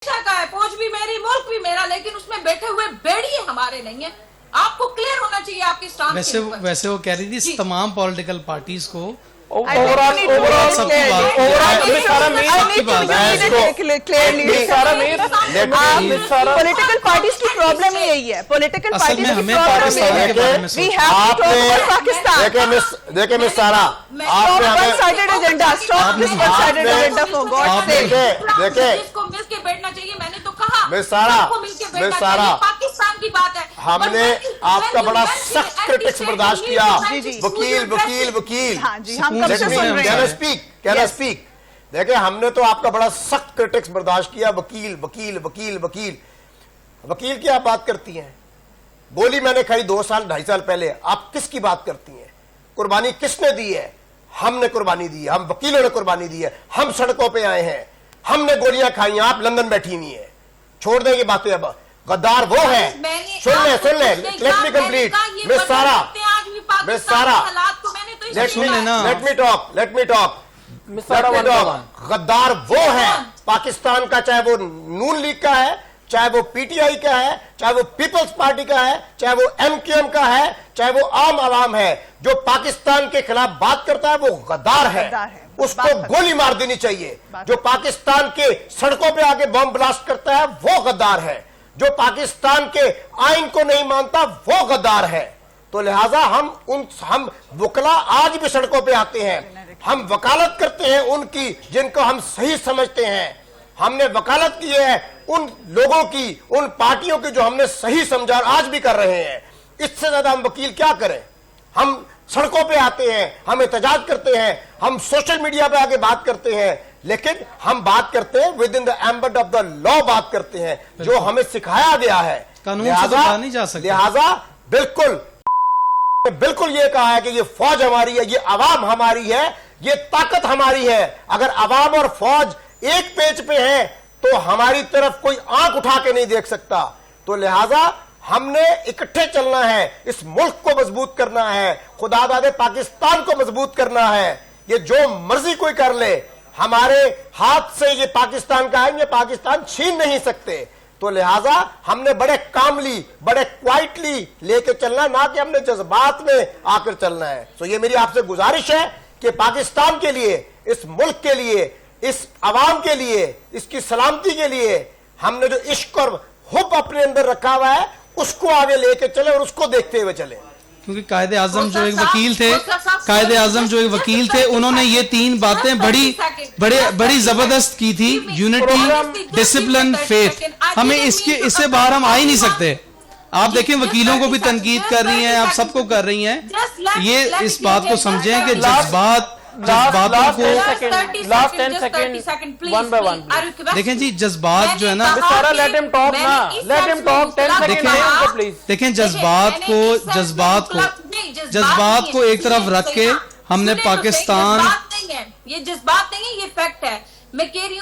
का है, फौज भी मेरी, मुल्क भी मेरा, लेकिन उसमें बैठे हुए बेड़िए हमारे नहीं है। आपको क्लियर होना चाहिए आपकी स्टांस। वैसे वो कह रही थी तमाम पॉलिटिकल पार्टीज को पॉलिटिकल पार्टीज की प्रॉब्लम ही यही है। पॉलिटिकल पार्टीज की देखिए मिस सारा, आपने इसको मिल के बैठना चाहिए। मैंने तो कहा मिस सारा, पाकिस्तान की बात है। हमने आपका बड़ा सख्त क्रिटिक्स बर्दाश्त किया। वकील वकील वकील स्पीक। देखिए हमने तो आपका बड़ा सख्त क्रिटिक्स बर्दाश्त किया। वकील वकील वकील वकील वकील की आप बात करती हैं। गोली मैंने खाई 2 साल 2.5 साल पहले, आप किसकी बात करती हैं? कुर्बानी किसने दी है? हमने कुर्बानी दी है, हम वकीलों ने कुर्बानी दी है। हम सड़कों पे आए हैं, हमने गोलियां खाई हैं, आप लंदन बैठी हुई हैं। छोड़ देंगे बातें अब। गद्दार वो है। सुन ले लेट मी कंप्लीट। मिस सारा लेट मी टॉक। गद्दार वो है पाकिस्तान का, चाहे वो नून लीग का है, चाहे वो पीटीआई का है, चाहे वो पीपल्स पार्टी का है, चाहे वो एमक्यूएम का है, चाहे वो आम आवाम है। जो पाकिस्तान के खिलाफ बात करता है वो गद्दार है। उसको गोली मार देनी चाहिए। जो पाकिस्तान के सड़कों पे आके बम ब्लास्ट करता है वो गद्दार है। जो पाकिस्तान के आइन को नहीं मानता वो गद्दार है। तो लिहाजा हम वकला आज भी सड़कों पे आते हैं। हम वकालत करते हैं उनकी जिनको हम सही समझते हैं। हमने वकालत की है उन लोगों की, उन पार्टियों की जो हमने सही समझा, आज भी कर रहे हैं। इससे ज्यादा हम वकील क्या करें? हम सड़कों पे आते हैं, हम एहतजाज करते हैं, हम सोशल मीडिया पे आके बात करते हैं, लेकिन हम बात करते हैं with in the ambit of the law बात करते हैं, जो हमें सिखाया गया है। लिहाजा बिल्कुल ये कहा है कि ये फौज हमारी है, ये अवाम हमारी है, ये ताकत हमारी है। अगर अवाम और फौज एक पेज पे है तो हमारी तरफ कोई आंख उठा के नहीं देख सकता। तो लिहाजा हमने इकट्ठे चलना है, इस मुल्क को मजबूत करना है, खुदाबादे पाकिस्तान को मजबूत करना है। ये जो मर्जी कोई कर ले, हमारे हाथ से ये पाकिस्तान का है, ये पाकिस्तान छीन नहीं सकते। तो लिहाजा हमने बड़े कामली, बड़े क्वाइटली लेके चलना, ना कि हमने जज्बात में आकर चलना है। तो ये मेरी आपसे गुजारिश है कि पाकिस्तान के लिए, इस मुल्क के लिए, इस अवाम के लिए, इसकी सलामती के लिए हमने जो इश्क और हुब अपने अंदर रखा हुआ है उसको आगे लेके चले और उसको देखते हुए चले। क्योंकि कायदे आजम जो एक वकील थे, उन्होंने ये 3 बातें बड़ी जबरदस्त की थी। Unity, discipline, faith. हमें इससे बाहर हम आ ही नहीं सकते। आप देखें वकीलों को भी तनकीद कर रही हैं, आप सबको कर रही हैं। ये इस बात को समझें कि जज्बातों को देखें जी, जज्बात जो है ना, देखें जज्बात को एक तरफ रख के हमने पाकिस्तान, ये जज्बात नहीं है, ये फैक्ट है। मैं कह रही हूँ